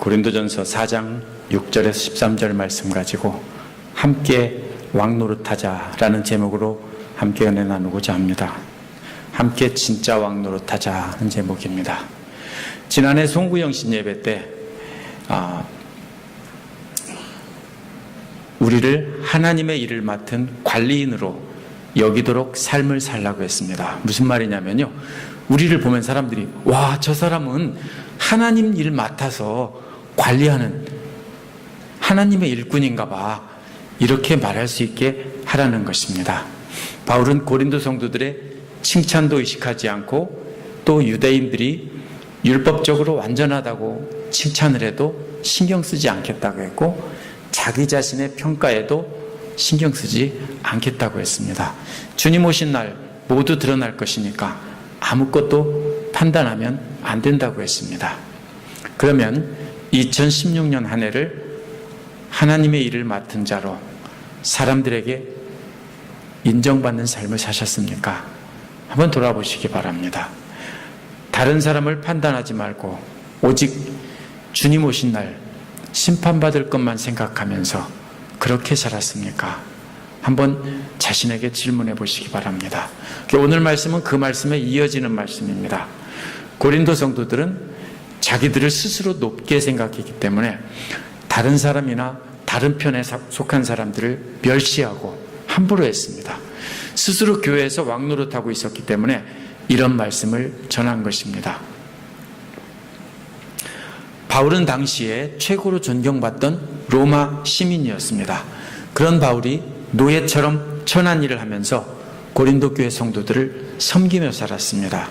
고린도전서 4장 6절에서 13절 말씀 가지고 함께 왕노릇하자라는 제목으로 함께 은혜 나누고자 합니다. 함께 진짜 왕노릇하자는 제목입니다. 지난해 송구영 신예배 때 우리를 하나님의 일을 맡은 관리인으로 여기도록 삶을 살라고 했습니다. 무슨 말이냐면요, 우리를 보면 사람들이 와, 저 사람은 하나님 일 맡아서 관리하는 하나님의 일꾼인가 봐, 이렇게 말할 수 있게 하라는 것입니다. 바울은 고린도 성도들의 칭찬도 의식하지 않고 또 유대인들이 율법적으로 완전하다고 칭찬을 해도 신경 쓰지 않겠다고 했고, 자기 자신의 평가에도 신경 쓰지 않겠다고 했습니다. 주님 오신 날 모두 드러날 것이니까 아무것도 판단하면 안 된다고 했습니다. 그러면 2016년 한 해를 하나님의 일을 맡은 자로 사람들에게 인정받는 삶을 사셨습니까? 한번 돌아보시기 바랍니다. 다른 사람을 판단하지 말고 오직 주님 오신 날 심판받을 것만 생각하면서 그렇게 살았습니까? 한번 자신에게 질문해 보시기 바랍니다. 오늘 말씀은 그 말씀에 이어지는 말씀입니다. 고린도 성도들은 자기들을 스스로 높게 생각했기 때문에 다른 사람이나 다른 편에 속한 사람들을 멸시하고 함부로 했습니다. 스스로 교회에서 왕노릇하고 있었기 때문에 이런 말씀을 전한 것입니다. 바울은 당시에 최고로 존경받던 로마 시민이었습니다. 그런 바울이 노예처럼 천한 일을 하면서 고린도 교회 성도들을 섬기며 살았습니다.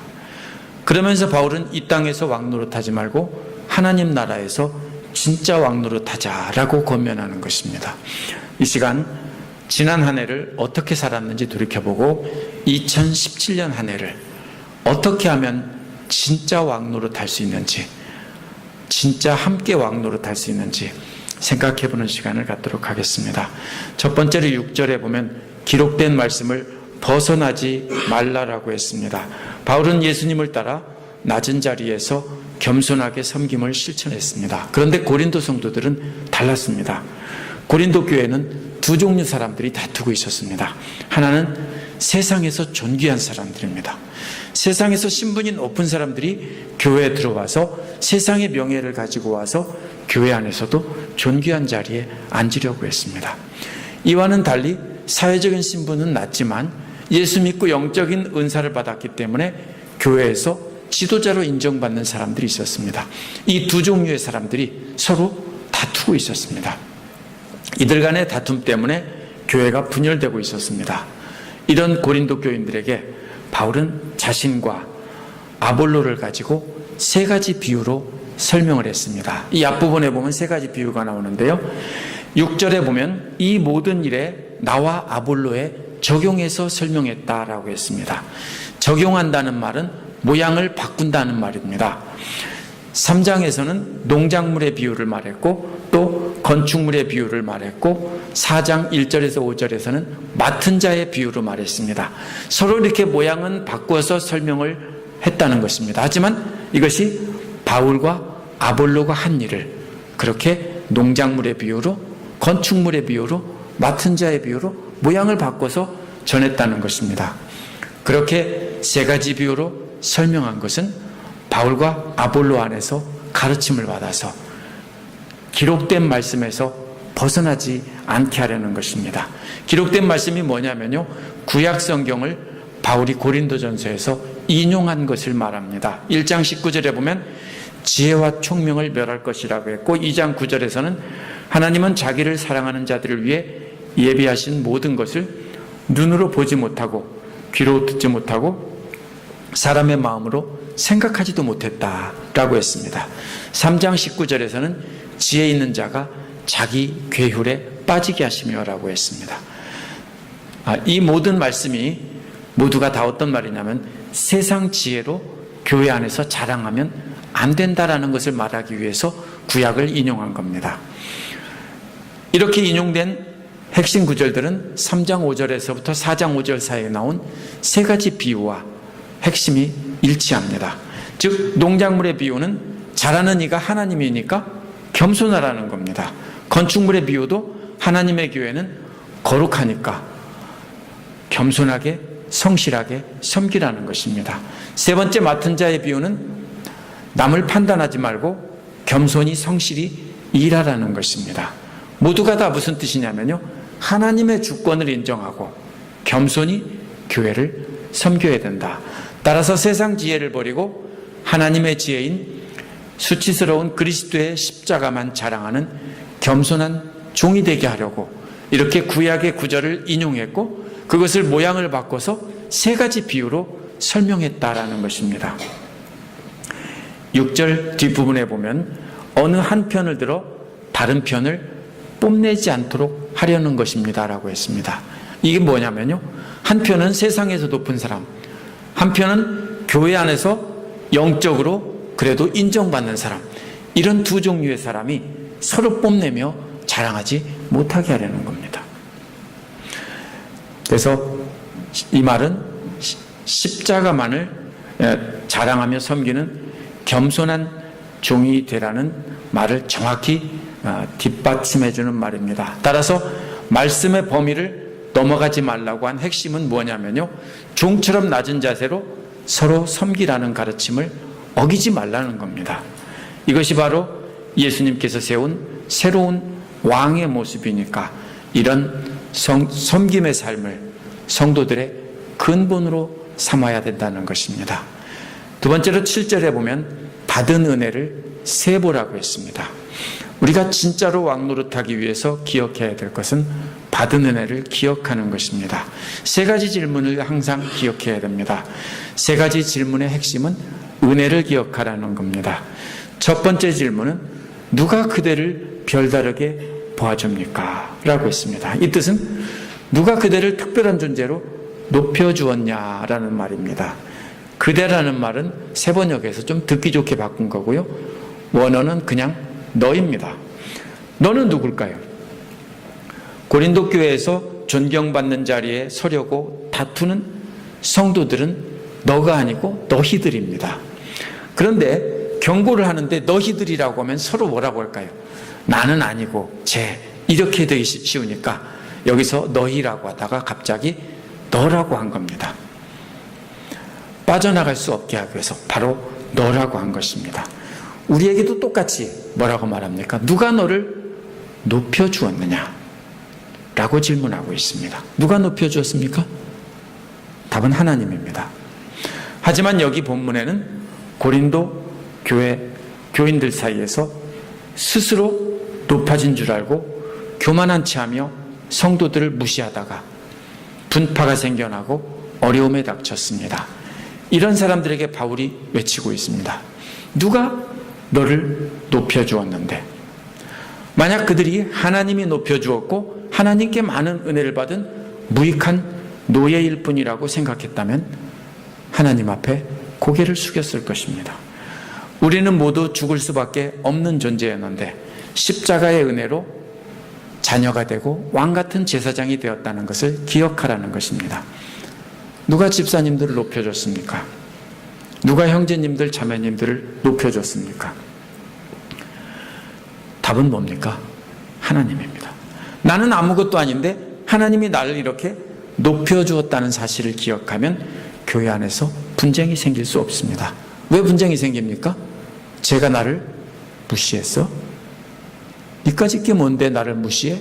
그러면서 바울은 이 땅에서 왕노릇하지 말고 하나님 나라에서 진짜 왕노릇하자라고 권면하는 것입니다. 이 시간 지난 한 해를 어떻게 살았는지 돌이켜보고 2017년 한 해를 어떻게 하면 진짜 왕노릇할 수 있는지, 진짜 함께 왕노릇할 수 있는지 생각해보는 시간을 갖도록 하겠습니다. 첫 번째로 6절에 보면 기록된 말씀을 벗어나지 말라라고 했습니다. 바울은 예수님을 따라 낮은 자리에서 겸손하게 섬김을 실천했습니다. 그런데 고린도 성도들은 달랐습니다. 고린도 교회는 두 종류 사람들이 다투고 있었습니다. 하나는 세상에서 존귀한 사람들입니다. 세상에서 신분이 높은 사람들이 교회에 들어와서 세상의 명예를 가지고 와서 교회 안에서도 존귀한 자리에 앉으려고 했습니다. 이와는 달리 사회적인 신분은 낮지만 예수 믿고 영적인 은사를 받았기 때문에 교회에서 지도자로 인정받는 사람들이 있었습니다. 이 두 종류의 사람들이 서로 다투고 있었습니다. 이들 간의 다툼 때문에 교회가 분열되고 있었습니다. 이런 고린도 교인들에게 바울은 자신과 아볼로를 가지고 세 가지 비유로 설명을 했습니다. 이 앞부분에 보면 세 가지 비유가 나오는데요, 6절에 보면 이 모든 일에 나와 아볼로에 적용해서 설명했다라고 했습니다. 적용한다는 말은 모양을 바꾼다는 말입니다. 3장에서는 농작물의 비유를 말했고 또 건축물의 비유를 말했고 4장 1절에서 5절에서는 맡은 자의 비유로 말했습니다. 서로 이렇게 모양은 바꾸어서 설명을 했다는 것입니다. 하지만 이것이 바울과 아볼로가 한 일을 그렇게 농작물의 비유로, 건축물의 비유로, 맡은 자의 비유로 모양을 바꿔서 전했다는 것입니다. 그렇게 세 가지 비유로 설명한 것은 바울과 아볼로 안에서 가르침을 받아서 기록된 말씀에서 벗어나지 않게 하려는 것입니다. 기록된 말씀이 뭐냐면요, 구약 성경을 바울이 고린도전서에서 인용한 것을 말합니다. 1장 19절에 보면 지혜와 총명을 멸할 것이라고 했고, 2장 9절에서는 하나님은 자기를 사랑하는 자들을 위해 예비하신 모든 것을 눈으로 보지 못하고 귀로 듣지 못하고 사람의 마음으로 생각하지도 못했다라고 했습니다. 3장 19절에서는 지혜 있는 자가 자기 괴휼에 빠지게 하시며라고 했습니다. 이 모든 말씀이 모두가 다 어떤 말이냐면 세상 지혜로 교회 안에서 자랑하면 안 된다라는 것을 말하기 위해서 구약을 인용한 겁니다. 이렇게 인용된 핵심 구절들은 3장 5절에서부터 4장 5절 사이에 나온 세 가지 비유와 핵심이 일치합니다. 즉 농작물의 비유는 자라는 이가 하나님이니까 겸손하라는 겁니다. 건축물의 비유도 하나님의 교회는 거룩하니까 겸손하게 성실하게 섬기라는 것입니다. 세 번째 맡은 자의 비유는 남을 판단하지 말고 겸손히 성실히 일하라는 것입니다. 모두가 다 무슨 뜻이냐면요, 하나님의 주권을 인정하고 겸손히 교회를 섬겨야 된다. 따라서 세상 지혜를 버리고 하나님의 지혜인 수치스러운 그리스도의 십자가만 자랑하는 겸손한 종이 되게 하려고 이렇게 구약의 구절을 인용했고 그것을 모양을 바꿔서 세 가지 비유로 설명했다라는 것입니다. 6절 뒷부분에 보면 어느 한 편을 들어 다른 편을 뽐내지 않도록 하려는 것입니다 라고 했습니다. 이게 뭐냐면요, 한 편은 세상에서 높은 사람, 한 편은 교회 안에서 영적으로 그래도 인정받는 사람, 이런 두 종류의 사람이 서로 뽐내며 자랑하지 못하게 하려는 겁니다. 그래서 이 말은 십자가만을 자랑하며 섬기는 겸손한 종이 되라는 말을 정확히 뒷받침해 주는 말입니다. 따라서 말씀의 범위를 넘어가지 말라고 한 핵심은 뭐냐면요, 종처럼 낮은 자세로 서로 섬기라는 가르침을 어기지 말라는 겁니다. 이것이 바로 예수님께서 세운 새로운 왕의 모습이니까 이런 섬김의 삶을 성도들의 근본으로 삼아야 된다는 것입니다. 두 번째로 7절에 보면 받은 은혜를 세보라고 했습니다. 우리가 진짜로 왕 노릇하기 위해서 기억해야 될 것은 받은 은혜를 기억하는 것입니다. 세 가지 질문을 항상 기억해야 됩니다. 세 가지 질문의 핵심은 은혜를 기억하라는 겁니다. 첫 번째 질문은 누가 그대를 별다르게 보아줍니까? 라고 했습니다. 이 뜻은 누가 그대를 특별한 존재로 높여주었냐라는 말입니다. 그대라는 말은 세번역에서 좀 듣기 좋게 바꾼 거고요, 원어는 그냥 너입니다. 너는 누굴까요? 고린도 교회에서 존경받는 자리에 서려고 다투는 성도들은 너가 아니고 너희들입니다. 그런데 경고를 하는데 너희들이라고 하면 서로 뭐라고 할까요? 나는 아니고 쟤, 이렇게 되기 쉬우니까 여기서 너희라고 하다가 갑자기 너라고 한 겁니다. 빠져나갈 수 없게 하기 위해서 바로 너라고 한 것입니다. 우리에게도 똑같이 뭐라고 말합니까? 누가 너를 높여주었느냐? 라고 질문하고 있습니다. 누가 높여주었습니까? 답은 하나님입니다. 하지만 여기 본문에는 고린도 교회 교인들 사이에서 스스로 높아진 줄 알고 교만한 채 하며 성도들을 무시하다가 분파가 생겨나고 어려움에 닥쳤습니다. 이런 사람들에게 바울이 외치고 있습니다. 누가 너를 높여주었는데? 만약 그들이 하나님이 높여주었고 하나님께 많은 은혜를 받은 무익한 노예일 뿐이라고 생각했다면 하나님 앞에 고개를 숙였을 것입니다. 우리는 모두 죽을 수밖에 없는 존재였는데 십자가의 은혜로 자녀가 되고 왕같은 제사장이 되었다는 것을 기억하라는 것입니다. 누가 집사님들을 높여줬습니까? 누가 형제님들, 자매님들을 높여줬습니까? 답은 뭡니까? 하나님입니다. 나는 아무것도 아닌데 하나님이 나를 이렇게 높여주었다는 사실을 기억하면 교회 안에서 분쟁이 생길 수 없습니다. 왜 분쟁이 생깁니까? 제가 나를 무시했어? 니까짓 게 뭔데 나를 무시해?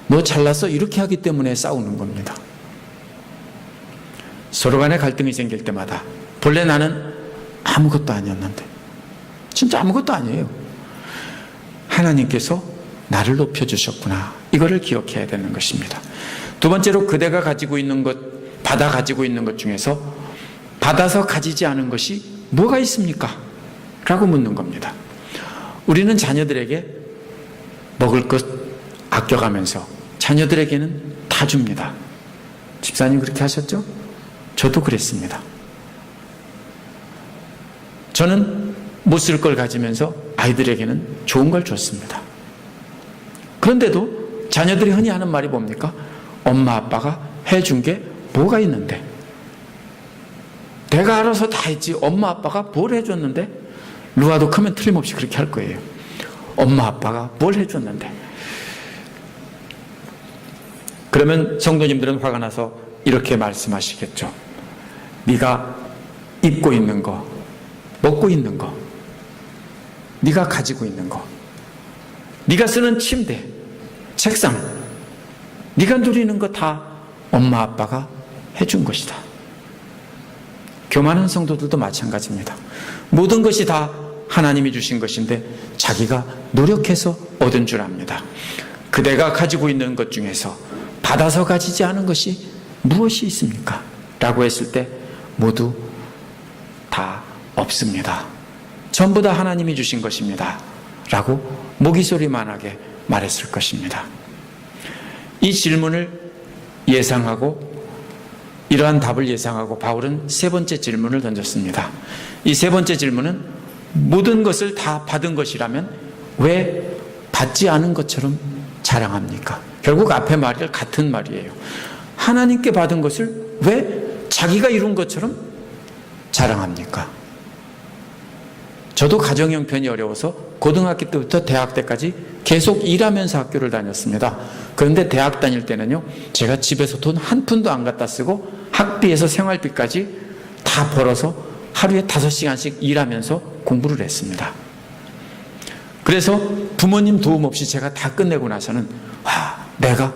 너 잘났어? 이렇게 하기 때문에 싸우는 겁니다. 서로 간에 갈등이 생길 때마다 본래 나는 아무것도 아니었는데, 진짜 아무것도 아니에요. 하나님께서 나를 높여주셨구나, 이거를 기억해야 되는 것입니다. 두 번째로 그대가 가지고 있는 것, 받아 가지고 있는 것 중에서 받아서 가지지 않은 것이 뭐가 있습니까? 라고 묻는 겁니다. 우리는 자녀들에게 먹을 것 아껴가면서 자녀들에게는 다 줍니다. 집사님 그렇게 하셨죠? 저도 그랬습니다. 저는 못 쓸 걸 가지면서 아이들에게는 좋은 걸 줬습니다. 그런데도 자녀들이 흔히 하는 말이 뭡니까? 엄마 아빠가 해준 게 뭐가 있는데? 내가 알아서 다 했지 엄마 아빠가 뭘 해줬는데? 루아도 크면 틀림없이 그렇게 할 거예요. 엄마 아빠가 뭘 해줬는데. 그러면 성도님들은 화가 나서 이렇게 말씀하시겠죠. 네가 입고 있는 거, 먹고 있는 거, 네가 가지고 있는 거, 네가 쓰는 침대, 책상, 네가 누리는 거 다 엄마 아빠가 해준 것이다. 교만한 성도들도 마찬가지입니다. 모든 것이 다 하나님이 주신 것인데 자기가 노력해서 얻은 줄 압니다. 그대가 가지고 있는 것 중에서 받아서 가지지 않은 것이 무엇이 있습니까? 라고 했을 때 모두 다 없습니다. 전부 다 하나님이 주신 것입니다. 라고 모기소리만하게 말했을 것입니다. 이 질문을 예상하고 이러한 답을 예상하고 바울은 세 번째 질문을 던졌습니다. 이 세 번째 질문은 모든 것을 다 받은 것이라면 왜 받지 않은 것처럼 자랑합니까? 결국 앞에 말이 같은 말이에요. 하나님께 받은 것을 왜 자기가 이룬 것처럼 자랑합니까? 저도 가정 형편이 어려워서 고등학교 때부터 대학 때까지 계속 일하면서 학교를 다녔습니다. 그런데 대학 다닐 때는요, 제가 집에서 돈 한 푼도 안 갖다 쓰고 학비에서 생활비까지 다 벌어서 하루에 5시간씩 일하면서 공부를 했습니다. 그래서 부모님 도움 없이 제가 다 끝내고 나서는 내가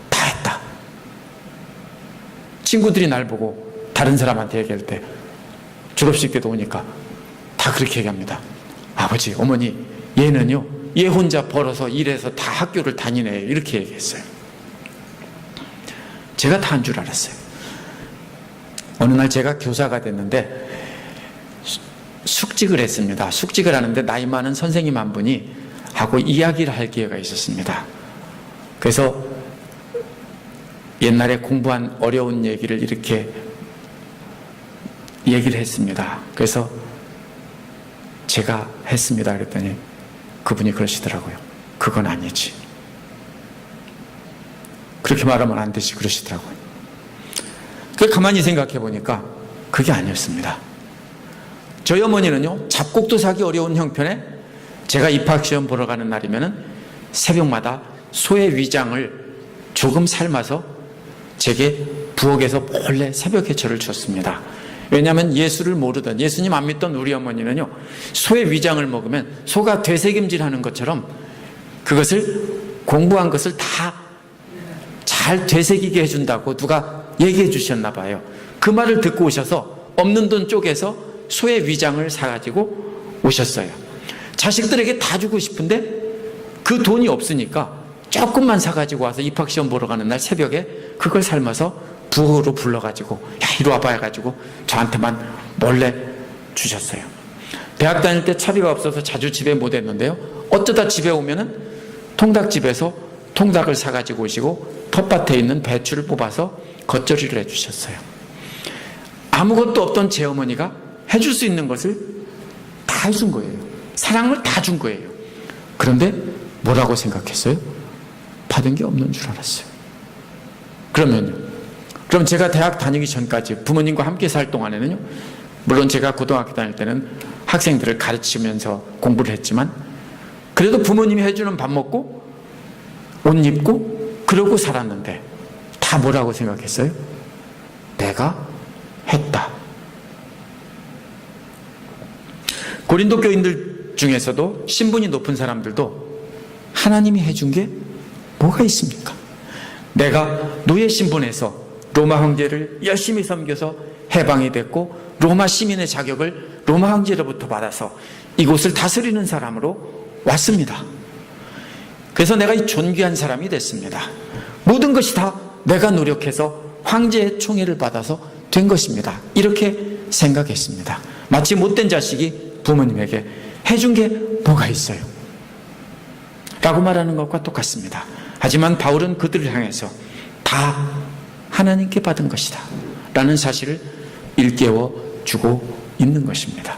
다 했다. 친구들이 날 보고 다른 사람한테 얘기할 때 졸업식 때도 오니까 다 그렇게 얘기합니다. 아버지, 어머니, 얘는요, 얘 혼자 벌어서 일해서 다 학교를 다니네. 이렇게 얘기했어요. 제가 다 한 줄 알았어요. 어느 날 제가 교사가 됐는데 숙직을 했습니다. 숙직을 하는데 나이 많은 선생님 한 분이 하고 이야기를 할 기회가 있었습니다. 그래서 옛날에 공부한 어려운 얘기를 이렇게 얘기를 했습니다. 그래서 제가 했습니다. 그랬더니 그분이 그러시더라고요. 그건 아니지. 그렇게 말하면 안 되지. 그러시더라고요. 그 가만히 생각해 보니까 그게 아니었습니다. 저희 어머니는요, 잡곡도 사기 어려운 형편에 제가 입학시험 보러 가는 날이면은 새벽마다 소의 위장을 조금 삶아서 제게 부엌에서 몰래 새벽 회초를 줬습니다. 왜냐하면 예수를 모르던, 예수님 안 믿던 우리 어머니는요, 소의 위장을 먹으면 소가 되새김질 하는 것처럼 그것을 공부한 것을 다 잘 되새기게 해준다고 누가 얘기해 주셨나 봐요. 그 말을 듣고 오셔서 없는 돈 쪼개서 소의 위장을 사가지고 오셨어요. 자식들에게 다 주고 싶은데 그 돈이 없으니까 조금만 사가지고 와서 입학시험 보러 가는 날 새벽에 그걸 삶아서 부엌으로 불러가지고 야, 이리 와봐 해가지고 저한테만 몰래 주셨어요. 대학 다닐 때 차비가 없어서 자주 집에 못 했는데요, 어쩌다 집에 오면은 통닭집에서 통닭을 사가지고 오시고 텃밭에 있는 배추를 뽑아서 겉절이를 해주셨어요. 아무것도 없던 제 어머니가 해줄 수 있는 것을 다 해준 거예요. 사랑을 다 준 거예요. 그런데 뭐라고 생각했어요? 받은 게 없는 줄 알았어요. 그럼 제가 대학 다니기 전까지 부모님과 함께 살 동안에는요, 물론 제가 고등학교 다닐 때는 학생들을 가르치면서 공부를 했지만 그래도 부모님이 해주는 밥 먹고 옷 입고 그러고 살았는데 다 뭐라고 생각했어요? 내가 했다. 고린도 교인들 중에서도 신분이 높은 사람들도 하나님이 해준 게 뭐가 있습니까? 내가 노예 신분에서 로마 황제를 열심히 섬겨서 해방이 됐고 로마 시민의 자격을 로마 황제로부터 받아서 이곳을 다스리는 사람으로 왔습니다. 그래서 내가 이 존귀한 사람이 됐습니다. 모든 것이 다 내가 노력해서 황제의 총애를 받아서 된 것입니다. 이렇게 생각했습니다. 마치 못된 자식이 부모님에게 해준 게 뭐가 있어요? 라고 말하는 것과 똑같습니다. 하지만 바울은 그들을 향해서 다 하나님께 받은 것이다 라는 사실을 일깨워 주고 있는 것입니다.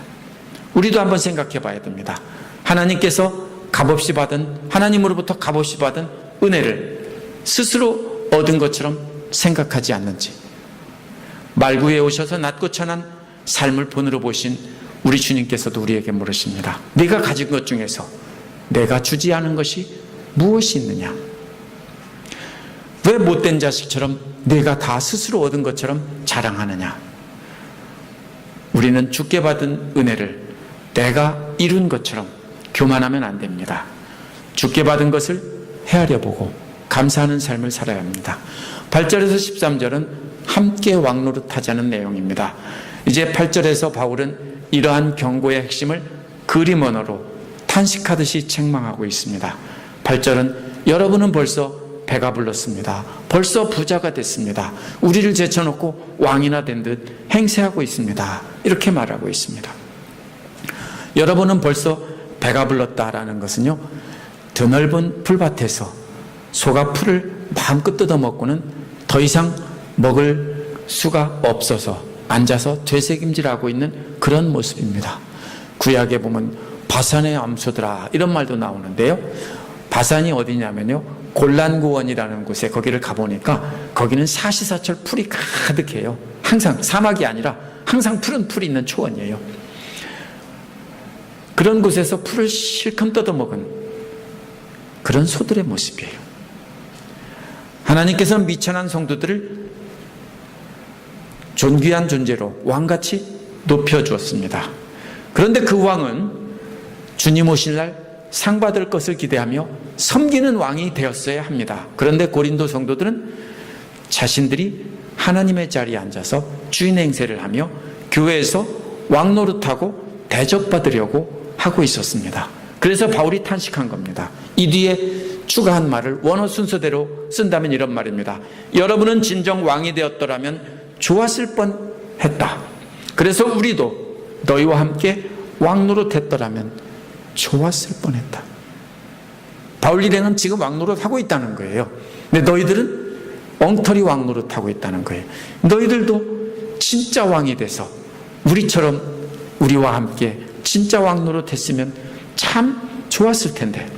우리도 한번 생각해 봐야 됩니다. 하나님께서 값없이 받은, 하나님으로부터 값없이 받은 은혜를 스스로 얻은 것처럼 생각하지 않는지, 말구에 오셔서 낮고 천한 삶을 본으로 보신 우리 주님께서도 우리에게 물으십니다. 네가 가진 것 중에서 내가 주지 않은 것이 무엇이 있느냐? 왜 못된 자식처럼 내가 다 스스로 얻은 것처럼 자랑하느냐? 우리는 주께 받은 은혜를 내가 이룬 것처럼 교만하면 안 됩니다. 주께 받은 것을 헤아려 보고 감사하는 삶을 살아야 합니다. 8절에서 13절은 함께 왕노릇하자는 내용입니다. 이제 8절에서 바울은 이러한 경고의 핵심을 그림 언어로 탄식하듯이 책망하고 있습니다. 8절은 여러분은 벌써 배가 불렀습니다. 벌써 부자가 됐습니다. 우리를 제쳐놓고 왕이나 된 듯 행세하고 있습니다. 이렇게 말하고 있습니다. 여러분은 벌써 배가 불렀다라는 것은요, 드넓은 풀밭에서 소가 풀을 마음껏 뜯어먹고는 더 이상 먹을 수가 없어서 앉아서 되새김질하고 있는 그런 모습입니다. 구약에 보면 바산의 암소들아 이런 말도 나오는데요, 바산이 어디냐면요, 골란고원이라는 곳에 거기를 가보니까 거기는 사시사철 풀이 가득해요. 항상 사막이 아니라 항상 푸른 풀이 있는 초원이에요. 그런 곳에서 풀을 실컷 뜯어먹은 그런 소들의 모습이에요. 하나님께서는 미천한 성도들을 존귀한 존재로 왕같이 높여주었습니다. 그런데 그 왕은 주님 오실 날 상 받을 것을 기대하며 섬기는 왕이 되었어야 합니다. 그런데 고린도 성도들은 자신들이 하나님의 자리에 앉아서 주인 행세를 하며 교회에서 왕 노릇하고 대접받으려고 하고 있었습니다. 그래서 바울이 탄식한 겁니다. 이 뒤에 추가한 말을 원어 순서대로 쓴다면 이런 말입니다. 여러분은 진정 왕이 되었더라면 좋았을 뻔했다. 그래서 우리도 너희와 함께 왕 노릇했더라면 좋았을 뻔했다. 바울 일행은 지금 왕노릇 하고 있다는 거예요. 근데 너희들은 엉터리 왕노릇 하고 있다는 거예요. 너희들도 진짜 왕이 돼서 우리처럼 우리와 함께 진짜 왕노릇 했으면 참 좋았을 텐데.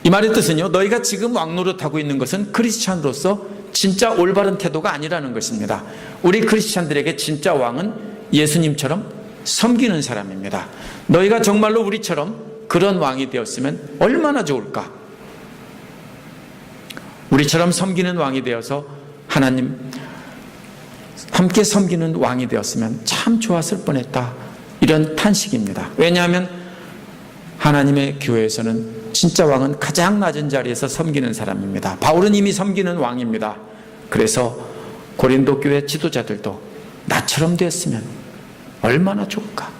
이 말의 뜻은요, 너희가 지금 왕노릇 하고 있는 것은 크리스찬으로서 진짜 올바른 태도가 아니라는 것입니다. 우리 크리스찬들에게 진짜 왕은 예수님처럼 섬기는 사람입니다. 너희가 정말로 우리처럼 그런 왕이 되었으면 얼마나 좋을까? 우리처럼 섬기는 왕이 되어서 하나님 함께 섬기는 왕이 되었으면 참 좋았을 뻔했다. 이런 탄식입니다. 왜냐하면 하나님의 교회에서는 진짜 왕은 가장 낮은 자리에서 섬기는 사람입니다. 바울은 이미 섬기는 왕입니다. 그래서 고린도 교회 지도자들도 나처럼 됐으면 얼마나 좋을까?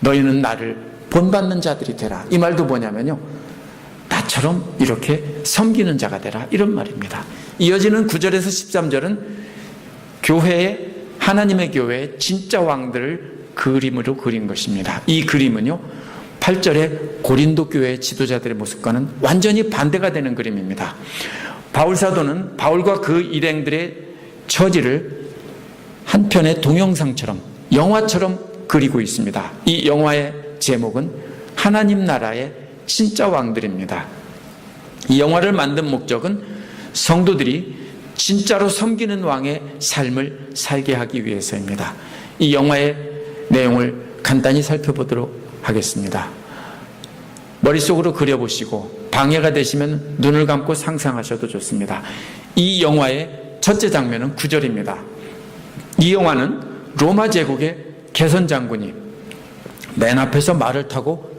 너희는 나를 본받는 자들이 되라. 이 말도 뭐냐면요, 나처럼 이렇게 섬기는 자가 되라, 이런 말입니다. 이어지는 9절에서 13절은 교회에, 하나님의 교회의 진짜 왕들을 그림으로 그린 것입니다. 이 그림은요, 8절에 고린도 교회의 지도자들의 모습과는 완전히 반대가 되는 그림입니다. 바울 사도는 바울과 그 일행들의 처지를 한 편의 동영상처럼, 영화처럼 그리고 있습니다. 이 영화의 제목은 하나님 나라의 진짜 왕들입니다. 이 영화를 만든 목적은 성도들이 진짜로 섬기는 왕의 삶을 살게 하기 위해서입니다. 이 영화의 내용을 간단히 살펴보도록 하겠습니다. 머릿속으로 그려보시고 방해가 되시면 눈을 감고 상상하셔도 좋습니다. 이 영화의 첫째 장면은 9절입니다. 이 영화는 로마 제국의 개선 장군이 맨 앞에서 말을 타고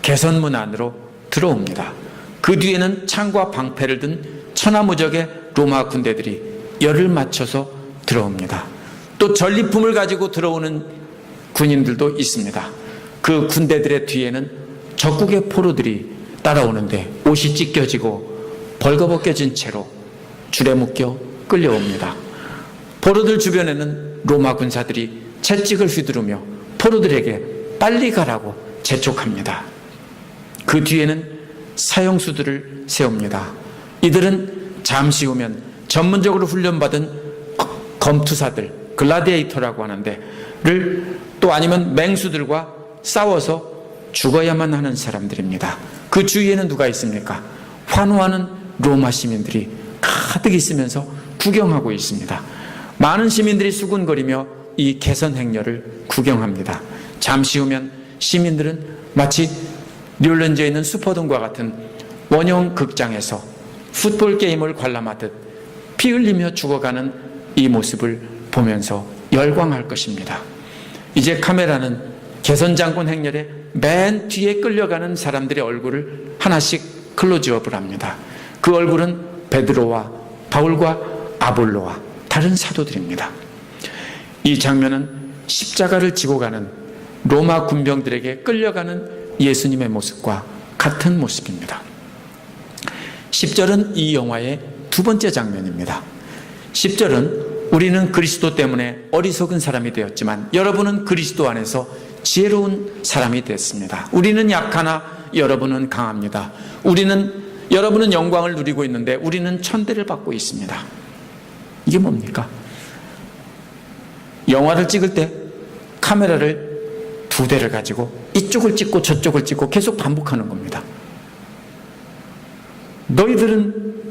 개선문 안으로 들어옵니다. 그 뒤에는 창과 방패를 든 천하무적의 로마 군대들이 열을 맞춰서 들어옵니다. 또 전리품을 가지고 들어오는 군인들도 있습니다. 그 군대들의 뒤에는 적국의 포로들이 따라오는데 옷이 찢겨지고 벌거벗겨진 채로 줄에 묶여 끌려옵니다. 포로들 주변에는 로마 군사들이 채찍을 휘두르며 포로들에게 빨리 가라고 재촉합니다. 그 뒤에는 사형수들을 세웁니다. 이들은 잠시 후면 전문적으로 훈련받은 검투사들, 글라디에이터라고 하는데 또 아니면 맹수들과 싸워서 죽어야만 하는 사람들입니다. 그 주위에는 누가 있습니까? 환호하는 로마 시민들이 가득 있으면서 구경하고 있습니다. 많은 시민들이 수군거리며 이 개선 행렬을 구경합니다. 잠시 후면 시민들은 마치 뉴올리언즈에 있는 슈퍼돔과 같은 원형 극장에서 풋볼 게임을 관람하듯 피 흘리며 죽어가는 이 모습을 보면서 열광할 것입니다. 이제 카메라는 개선장군 행렬의 맨 뒤에 끌려가는 사람들의 얼굴을 하나씩 클로즈업을 합니다. 그 얼굴은 베드로와 바울과 아볼로와 다른 사도들입니다. 이 장면은 십자가를 지고 가는 로마 군병들에게 끌려가는 예수님의 모습과 같은 모습입니다. 10절은 이 영화의 두 번째 장면입니다. 10절은 우리는 그리스도 때문에 어리석은 사람이 되었지만 여러분은 그리스도 안에서 지혜로운 사람이 됐습니다. 우리는 약하나 여러분은 강합니다. 여러분은 영광을 누리고 있는데 우리는 천대를 받고 있습니다. 이게 뭡니까? 영화를 찍을 때 카메라를 두 대를 가지고 이쪽을 찍고 저쪽을 찍고 계속 반복하는 겁니다. 너희들은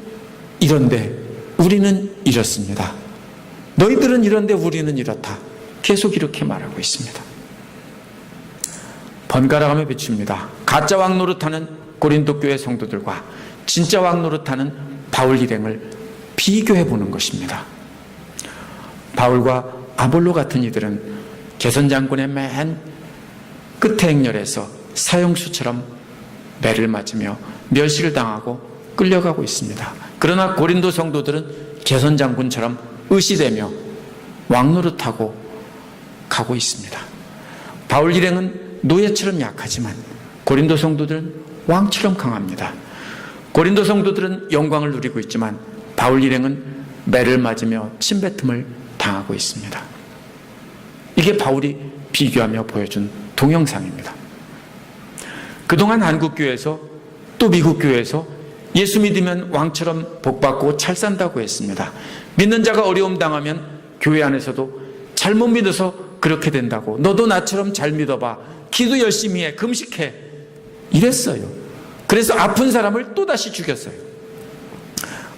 이런데 우리는 이렇습니다. 너희들은 이런데 우리는 이렇다. 계속 이렇게 말하고 있습니다. 번갈아가며 비춥니다. 가짜 왕 노릇하는 고린도 교회 성도들과 진짜 왕 노릇하는 바울 일행을 비교해 보는 것입니다. 바울과 아볼로 같은 이들은 개선장군의 맨 끝에 행렬에서 사형수처럼 매를 맞으며 멸시를 당하고 끌려가고 있습니다. 그러나 고린도 성도들은 개선장군처럼 의시되며 왕노릇하고 가고 있습니다. 바울 일행은 노예처럼 약하지만 고린도 성도들은 왕처럼 강합니다. 고린도 성도들은 영광을 누리고 있지만 바울 일행은 매를 맞으며 침뱉음을 당하고 있습니다. 이게 바울이 비교하며 보여준 동영상입니다. 그동안 한국교회에서 또 미국교회에서 예수 믿으면 왕처럼 복받고 잘 산다고 했습니다. 믿는 자가 어려움 당하면 교회 안에서도 잘못 믿어서 그렇게 된다고, 너도 나처럼 잘 믿어봐, 기도 열심히 해, 금식해, 이랬어요. 그래서 아픈 사람을 또다시 죽였어요.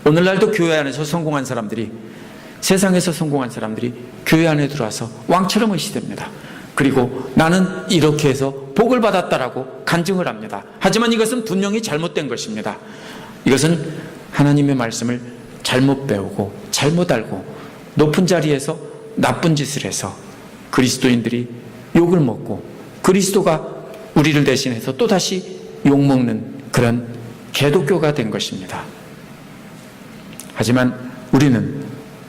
오늘날도 교회 안에서 성공한 사람들이, 세상에서 성공한 사람들이 교회 안에 들어와서 왕처럼 의시됩니다. 그리고 나는 이렇게 해서 복을 받았다라고 간증을 합니다. 하지만 이것은 분명히 잘못된 것입니다. 이것은 하나님의 말씀을 잘못 배우고 잘못 알고 높은 자리에서 나쁜 짓을 해서 그리스도인들이 욕을 먹고 그리스도가 우리를 대신해서 또다시 욕먹는 그런 개독교가 된 것입니다. 하지만 우리는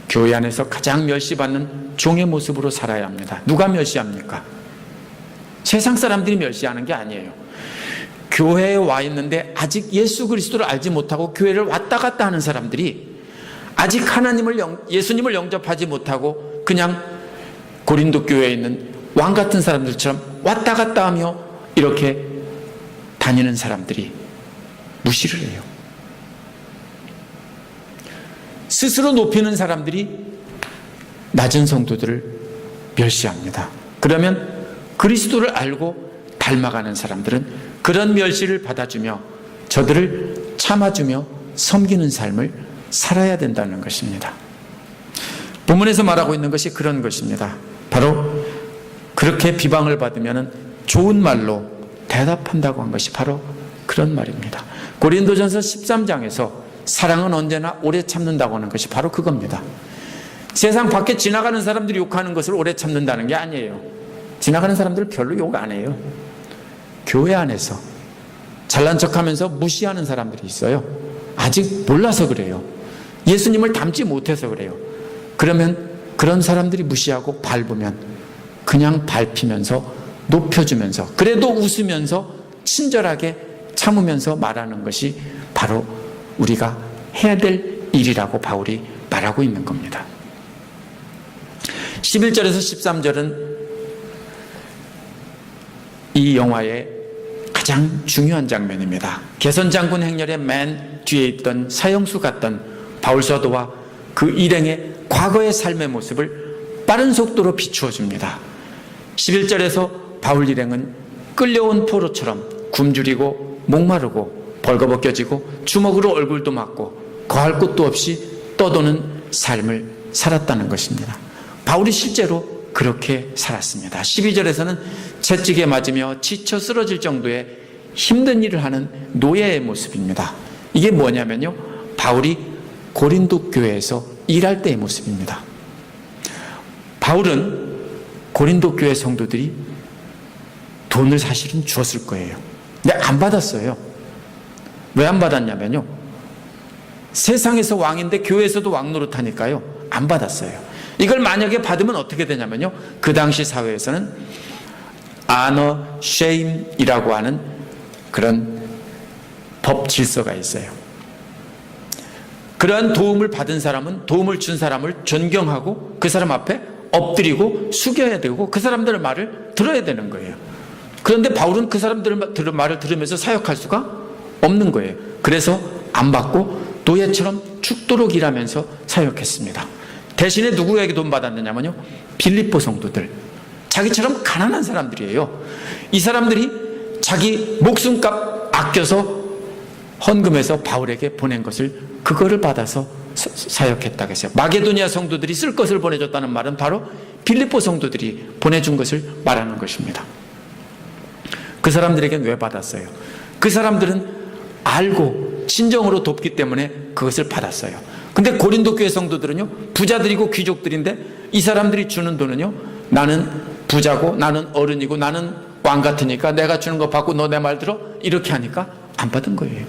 교회 안에서 가장 멸시받는 종의 모습으로 살아야 합니다. 누가 멸시합니까? 세상 사람들이 멸시하는 게 아니에요. 교회에 와 있는데 아직 예수 그리스도를 알지 못하고 교회를 왔다 갔다 하는 사람들이, 아직 예수님을 영접하지 못하고 그냥 고린도 교회에 있는 왕 같은 사람들처럼 왔다 갔다 하며 이렇게 다니는 사람들이 무시를 해요. 스스로 높이는 사람들이 낮은 성도들을 멸시합니다. 그러면 그리스도를 알고 닮아가는 사람들은 그런 멸시를 받아주며 저들을 참아주며 섬기는 삶을 살아야 된다는 것입니다. 본문에서 말하고 있는 것이 그런 것입니다. 바로 그렇게 비방을 받으면 좋은 말로 대답한다고 한 것이 바로 그런 말입니다. 고린도전서 13장에서 사랑은 언제나 오래 참는다고 하는 것이 바로 그겁니다. 세상 밖에 지나가는 사람들이 욕하는 것을 오래 참는다는 게 아니에요. 지나가는 사람들 별로 욕 안 해요. 교회 안에서 잘난 척하면서 무시하는 사람들이 있어요. 아직 몰라서 그래요. 예수님을 닮지 못해서 그래요. 그러면 그런 사람들이 무시하고 밟으면 그냥 밟히면서 높여주면서, 그래도 웃으면서 친절하게 참으면서 말하는 것이 바로 우리가 해야 될 일이라고 바울이 말하고 있는 겁니다. 11절에서 13절은 이 영화의 가장 중요한 장면입니다. 개선장군 행렬의 맨 뒤에 있던 사형수 같던 바울 사도와 그 일행의 과거의 삶의 모습을 빠른 속도로 비추어 줍니다. 11절에서 바울 일행은 끌려온 포로처럼 굶주리고 목마르고 벌거벗겨지고 주먹으로 얼굴도 맞고 거할 곳도 없이 떠도는 삶을 살았다는 것입니다. 바울이 실제로 그렇게 살았습니다. 12절에서는 채찍에 맞으며 지쳐 쓰러질 정도의 힘든 일을 하는 노예의 모습입니다. 이게 뭐냐면요, 바울이 고린도 교회에서 일할 때의 모습입니다. 바울은 고린도 교회 성도들이 돈을 사실은 주었을 거예요. 근데 안 받았어요. 왜 안 받았냐면요, 세상에서 왕인데 교회에서도 왕 노릇하니까요, 안 받았어요. 이걸 만약에 받으면 어떻게 되냐면요, 그 당시 사회에서는 honor shame이라고 하는 그런 법 질서가 있어요. 그러한 도움을 받은 사람은, 도움을 준 사람을 존경하고 그 사람 앞에 엎드리고 숙여야 되고 그 사람들의 말을 들어야 되는 거예요. 그런데 바울은 그 사람들의 말을 들으면서 사역할 수가 없는 거예요. 그래서 안 받고 노예처럼 죽도록 일하면서 사역했습니다. 대신에 누구에게 돈 받았느냐면요, 빌립보 성도들, 자기처럼 가난한 사람들이에요. 이 사람들이 자기 목숨값 아껴서 헌금해서 바울에게 보낸 것을, 그거를 받아서 사역했다고 했어요. 마게도니아 성도들이 쓸 것을 보내줬다는 말은 바로 빌립보 성도들이 보내준 것을 말하는 것입니다. 그 사람들에게는 왜 받았어요? 그 사람들은 알고 진정으로 돕기 때문에 그것을 받았어요. 근데 고린도 교회 성도들은요, 부자들이고 귀족들인데 이 사람들이 주는 돈은요, 나는 부자고 나는 어른이고 나는 왕 같으니까 내가 주는 거 받고 너 내 말 들어, 이렇게 하니까 안 받은 거예요.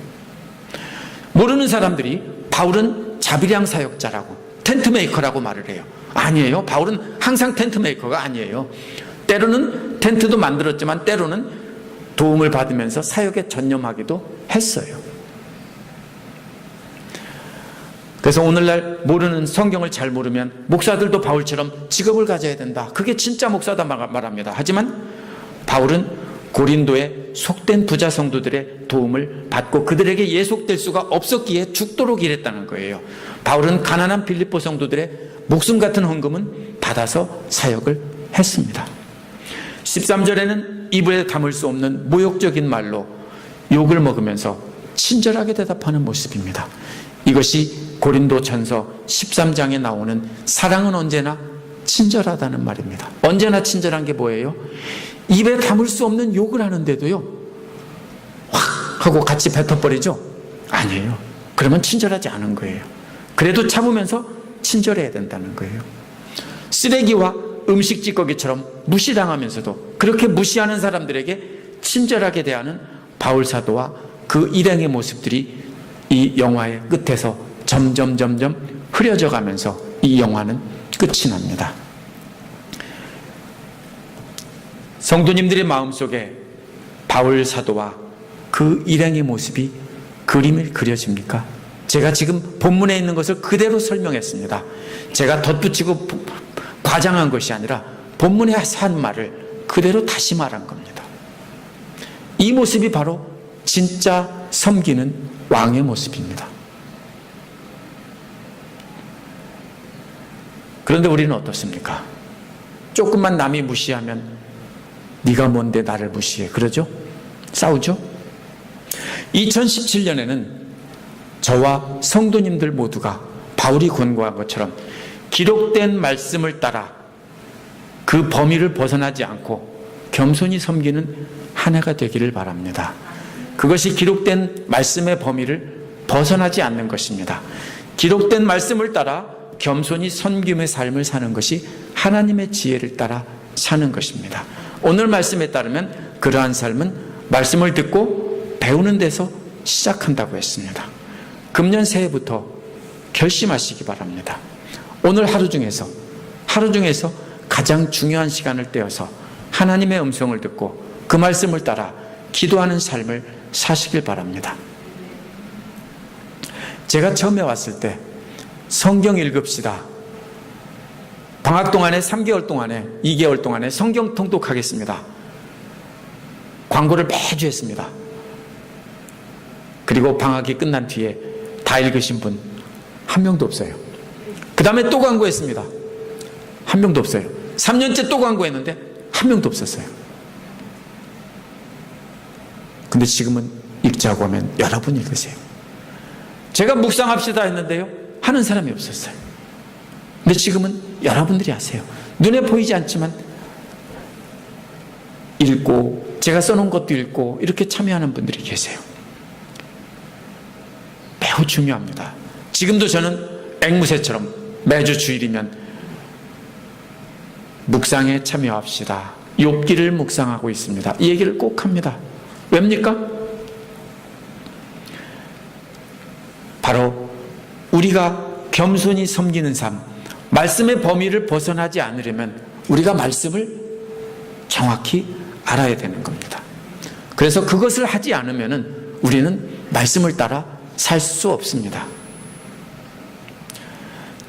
모르는 사람들이 바울은 자비량 사역자라고, 텐트 메이커라고 말을 해요. 아니에요. 바울은 항상 텐트 메이커가 아니에요. 때로는 텐트도 만들었지만 때로는 도움을 받으면서 사역에 전념하기도 했어요. 그래서 오늘날 모르는, 성경을 잘 모르면 목사들도 바울처럼 직업을 가져야 된다, 그게 진짜 목사다 말합니다. 하지만 바울은 고린도의 속된 부자 성도들의 도움을 받고 그들에게 예속될 수가 없었기에 죽도록 일했다는 거예요. 바울은 가난한 빌립보 성도들의 목숨 같은 헌금은 받아서 사역을 했습니다. 13절에는 입에 담을 수 없는 모욕적인 말로 욕을 먹으면서 친절하게 대답하는 모습입니다. 이것이 고린도전서 13장에 나오는 사랑은 언제나 친절하다는 말입니다. 언제나 친절한 게 뭐예요? 입에 담을 수 없는 욕을 하는데도요, 확 하고 같이 뱉어버리죠? 아니에요. 그러면 친절하지 않은 거예요. 그래도 참으면서 친절해야 된다는 거예요. 쓰레기와 음식 찌꺼기처럼 무시당하면서도 그렇게 무시하는 사람들에게 친절하게 대하는 바울 사도와 그 일행의 모습들이 이 영화의 끝에서 점점 흐려져 가면서 이 영화는 끝이 납니다. 성도님들의 마음속에 바울 사도와 그 일행의 모습이 그림이 그려집니까? 제가 지금 본문에 있는 것을 그대로 설명했습니다. 제가 덧붙이고 과장한 것이 아니라 본문에 한 말을 그대로 다시 말한 겁니다. 이 모습이 바로 진짜 섬기는 왕의 모습입니다. 그런데 우리는 어떻습니까? 조금만 남이 무시하면 네가 뭔데 나를 무시해, 그러죠? 싸우죠? 2017년에는 저와 성도님들 모두가 바울이 권고한 것처럼 기록된 말씀을 따라 그 범위를 벗어나지 않고 겸손히 섬기는 한 해가 되기를 바랍니다. 그것이 기록된 말씀의 범위를 벗어나지 않는 것입니다. 기록된 말씀을 따라 겸손히 섬김의 삶을 사는 것이 하나님의 지혜를 따라 사는 것입니다. 오늘 말씀에 따르면 그러한 삶은 말씀을 듣고 배우는 데서 시작한다고 했습니다. 금년 새해부터 결심하시기 바랍니다. 오늘 하루 중에서 가장 중요한 시간을 떼어서 하나님의 음성을 듣고 그 말씀을 따라 기도하는 삶을 사시길 바랍니다. 제가 처음에 왔을 때 성경 읽읍시다, 방학 동안에 3개월 동안에 2개월 동안에 성경 통독하겠습니다, 광고를 매주 했습니다. 그리고 방학이 끝난 뒤에 다 읽으신 분 한 명도 없어요. 그 다음에 또 광고했습니다. 한 명도 없어요. 3년째 또 광고했는데 한 명도 없었어요. 근데 지금은 읽자고 하면 여러분 읽으세요. 제가 묵상합시다 했는데요, 하는 사람이 없었어요. 근데 지금은 여러분들이 하세요. 눈에 보이지 않지만 읽고 제가 써놓은 것도 읽고 이렇게 참여하는 분들이 계세요. 매우 중요합니다. 지금도 저는 앵무새처럼 매주 주일이면 묵상에 참여합시다. 욥기를 묵상하고 있습니다. 이 얘기를 꼭 합니다. 왜입니까? 바로 우리가 겸손히 섬기는 삶, 말씀의 범위를 벗어나지 않으려면 우리가 말씀을 정확히 알아야 되는 겁니다. 그래서 그것을 하지 않으면 우리는 말씀을 따라 살 수 없습니다.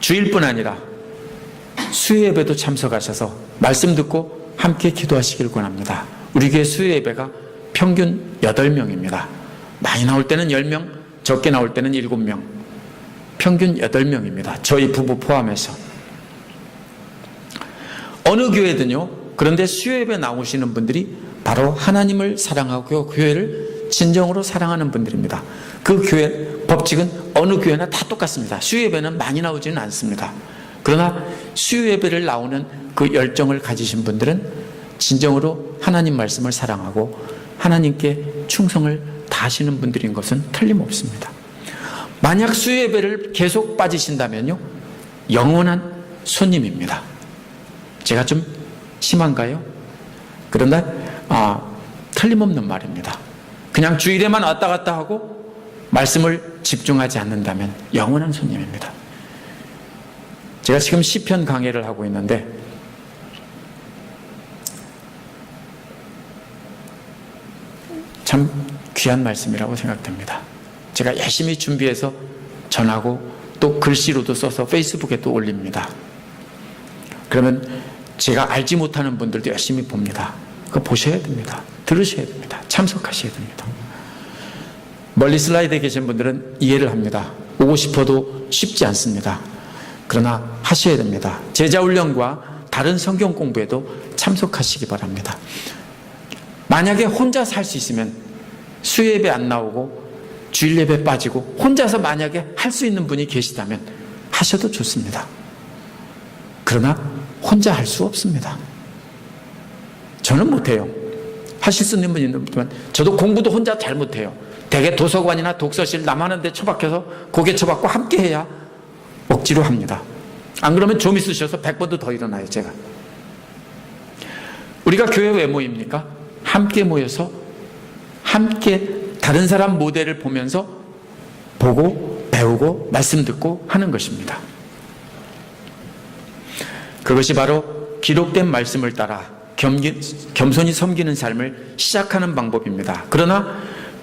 주일뿐 아니라 수요예배도 참석하셔서 말씀 듣고 함께 기도하시길 권합니다. 우리 교회 수요예배가 평균 8명입니다. 많이 나올 때는 10명, 적게 나올 때는 7명, 평균 8명입니다. 저희 부부 포함해서. 어느 교회든요, 그런데 수요예배 나오시는 분들이 바로 하나님을 사랑하고 교회를 진정으로 사랑하는 분들입니다. 그 교회 법칙은 어느 교회나 다 똑같습니다. 수요예배는 많이 나오지는 않습니다. 그러나 수요예배를 나오는 그 열정을 가지신 분들은 진정으로 하나님 말씀을 사랑하고 하나님께 충성을 다하시는 분들인 것은 틀림없습니다. 만약 수요예배를 계속 빠지신다면요, 영원한 손님입니다. 제가 좀 심한가요? 그런데 틀림없는 말입니다. 그냥 주일에만 왔다 갔다 하고 말씀을 집중하지 않는다면 영원한 손님입니다. 제가 지금 시편 강해를 하고 있는데 참 귀한 말씀이라고 생각됩니다. 제가 열심히 준비해서 전하고 또 글씨로도 써서 페이스북에 또 올립니다. 그러면 제가 알지 못하는 분들도 열심히 봅니다. 그거 보셔야 됩니다. 들으셔야 됩니다. 참석하셔야 됩니다. 멀리 슬라이드에 계신 분들은 이해를 합니다. 오고 싶어도 쉽지 않습니다. 그러나 하셔야 됩니다. 제자훈련과 다른 성경 공부에도 참석하시기 바랍니다. 만약에 혼자 살 수 있으면 수요예배 안 나오고 주일예배 빠지고 혼자서 만약에 할 수 있는 분이 계시다면 하셔도 좋습니다. 그러나 혼자 할 수 없습니다. 저는 못해요. 하실 수 있는 분이 있지만 저도 공부도 혼자 잘 못해요. 대개 도서관이나 독서실 남 하는 데 처박혀서 고개 쳐박고 함께 해야 억지로 합니다. 안 그러면 좀 있으셔서 100번도 더 일어나요. 제가. 우리가 교회 왜 모입니까? 함께 모여서 함께 다른 사람 모델을 보면서 보고 배우고 말씀 듣고 하는 것입니다. 그것이 바로 기록된 말씀을 따라 겸손히 섬기는 삶을 시작하는 방법입니다. 그러나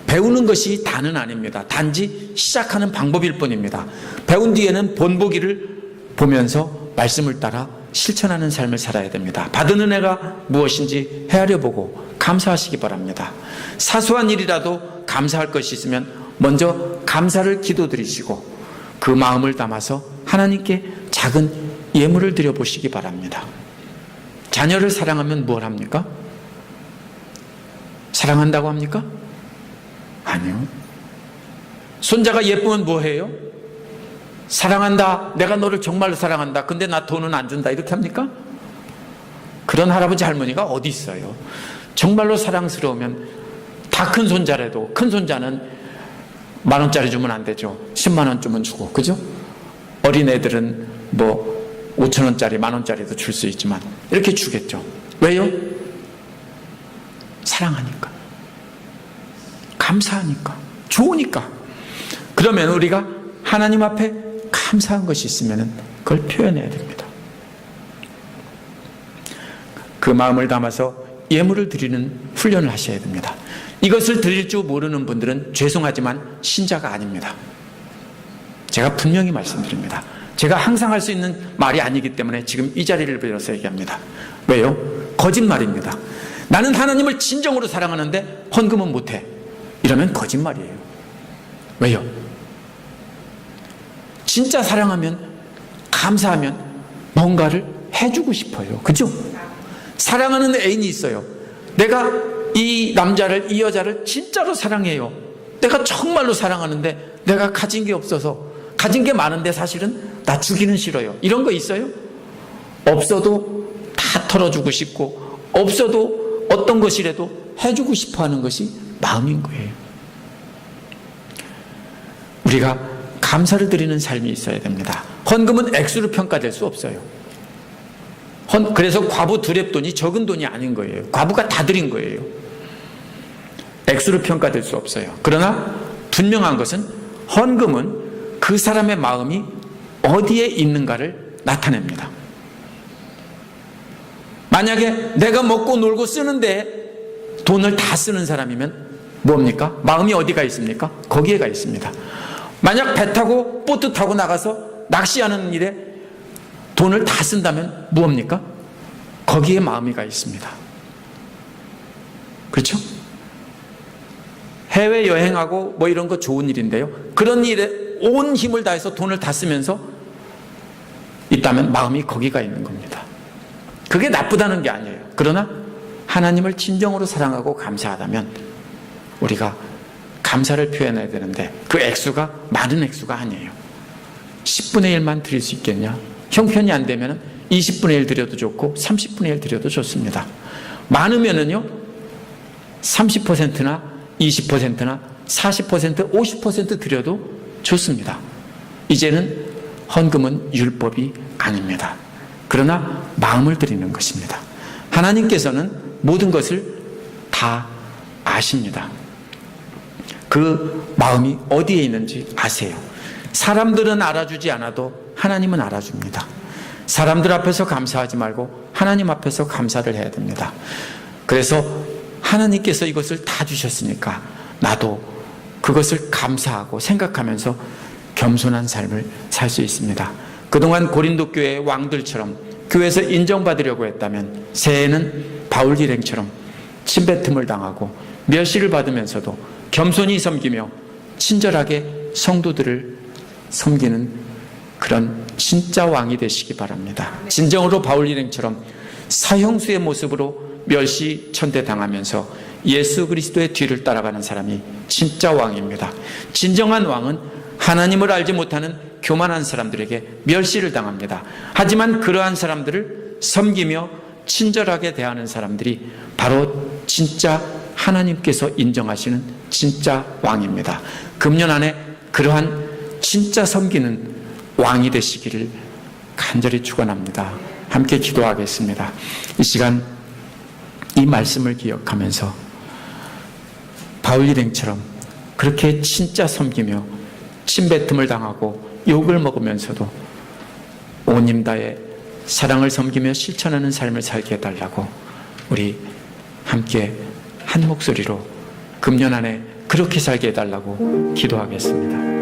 배우는 것이 다는 아닙니다. 단지 시작하는 방법일 뿐입니다. 배운 뒤에는 본보기를 보면서 말씀을 따라 실천하는 삶을 살아야 됩니다. 받은 은혜가 무엇인지 헤아려 보고 감사하시기 바랍니다. 사소한 일이라도 감사할 것이 있으면 먼저 감사를 기도드리시고 그 마음을 담아서 하나님께 작은 예물을 드려보시기 바랍니다. 자녀를 사랑하면 뭘 합니까? 사랑한다고 합니까? 아니요. 손자가 예쁘면 뭐 해요? 사랑한다. 내가 너를 정말로 사랑한다. 근데 나 돈은 안 준다. 이렇게 합니까? 그런 할아버지 할머니가 어디 있어요? 정말로 사랑스러우면 다 큰 손자라도 큰 손자는 10,000원짜리 주면 안 되죠. 10만 원쯤은 주고, 그죠? 어린애들은 뭐 5,000원짜리 10,000원짜리도 줄 수 있지만 이렇게 주겠죠. 왜요? 사랑하니까, 감사하니까, 좋으니까. 그러면 우리가 하나님 앞에 감사한 것이 있으면 그걸 표현해야 됩니다. 그 마음을 담아서 예물을 드리는 훈련을 하셔야 됩니다. 이것을 드릴 줄 모르는 분들은 죄송하지만 신자가 아닙니다. 제가 분명히 말씀드립니다. 제가 항상 할 수 있는 말이 아니기 때문에 지금 이 자리를 빌어서 얘기합니다. 왜요? 거짓말입니다. 나는 하나님을 진정으로 사랑하는데 헌금은 못해. 이러면 거짓말이에요. 왜요? 진짜 사랑하면, 감사하면 뭔가를 해주고 싶어요. 그죠? 사랑하는 애인이 있어요. 내가 이 남자를, 이 여자를 진짜로 사랑해요. 내가 정말로 사랑하는데 내가 가진 게 없어서, 가진 게 많은데 사실은 나 주기는 싫어요. 이런 거 있어요? 없어도 다 털어주고 싶고, 없어도 어떤 것이라도 해주고 싶어 하는 것이 마음인 거예요. 우리가 감사를 드리는 삶이 있어야 됩니다. 헌금은 액수로 평가될 수 없어요. 그래서 과부 두렙 돈이 적은 돈이 아닌 거예요. 과부가 다 드린 거예요. 액수로 평가될 수 없어요. 그러나 분명한 것은 헌금은 그 사람의 마음이 어디에 있는가를 나타냅니다. 만약에 내가 먹고 놀고 쓰는데 돈을 다 쓰는 사람이면 뭡니까? 마음이 어디가 있습니까? 거기에 가 있습니다. 만약 배 타고 보트 타고 나가서 낚시하는 일에 돈을 다 쓴다면 무엇입니까? 거기에 마음이 가 있습니다. 그렇죠? 해외여행하고 뭐 이런 거 좋은 일인데요. 그런 일에 온 힘을 다해서 돈을 다 쓰면서 있다면 마음이 거기가 있는 겁니다. 그게 나쁘다는 게 아니에요. 그러나 하나님을 진정으로 사랑하고 감사하다면 우리가 감사를 표현해야 되는데 그 액수가 많은 액수가 아니에요. 10분의 1만 드릴 수 있겠냐? 형편이 안 되면 20분의 1 드려도 좋고 30분의 1 드려도 좋습니다. 많으면은요 30%나 20%나 40%, 50% 드려도 좋습니다. 이제는 헌금은 율법이 아닙니다. 그러나 마음을 드리는 것입니다. 하나님께서는 모든 것을 다 아십니다. 그 마음이 어디에 있는지 아세요. 사람들은 알아주지 않아도 하나님은 알아줍니다. 사람들 앞에서 감사하지 말고 하나님 앞에서 감사를 해야 됩니다. 그래서 하나님께서 이것을 다 주셨으니까 나도 그것을 감사하고 생각하면서 겸손한 삶을 살 수 있습니다. 그동안 고린도 교회의 왕들처럼 교회에서 인정받으려고 했다면 새해에는 바울 일행처럼 침뱉음을 당하고 멸시를 받으면서도 겸손히 섬기며 친절하게 성도들을 섬기는 그런 진짜 왕이 되시기 바랍니다. 진정으로 바울 일행처럼 사형수의 모습으로 멸시 천대당하면서 예수 그리스도의 뒤를 따라가는 사람이 진짜 왕입니다. 진정한 왕은 하나님을 알지 못하는 교만한 사람들에게 멸시를 당합니다. 하지만 그러한 사람들을 섬기며 친절하게 대하는 사람들이 바로 진짜 하나님께서 인정하시는 진짜 왕입니다. 금년 안에 그러한 진짜 섬기는 왕이 되시기를 간절히 축원합니다. 함께 기도하겠습니다. 이 시간 이 말씀을 기억하면서 바울 일행처럼 그렇게 진짜 섬기며 침뱉음을 당하고 욕을 먹으면서도 온 힘 다해 사랑을 섬기며 실천하는 삶을 살게 해달라고 우리 함께 한 목소리로 금년 안에 그렇게 살게 해달라고 기도하겠습니다.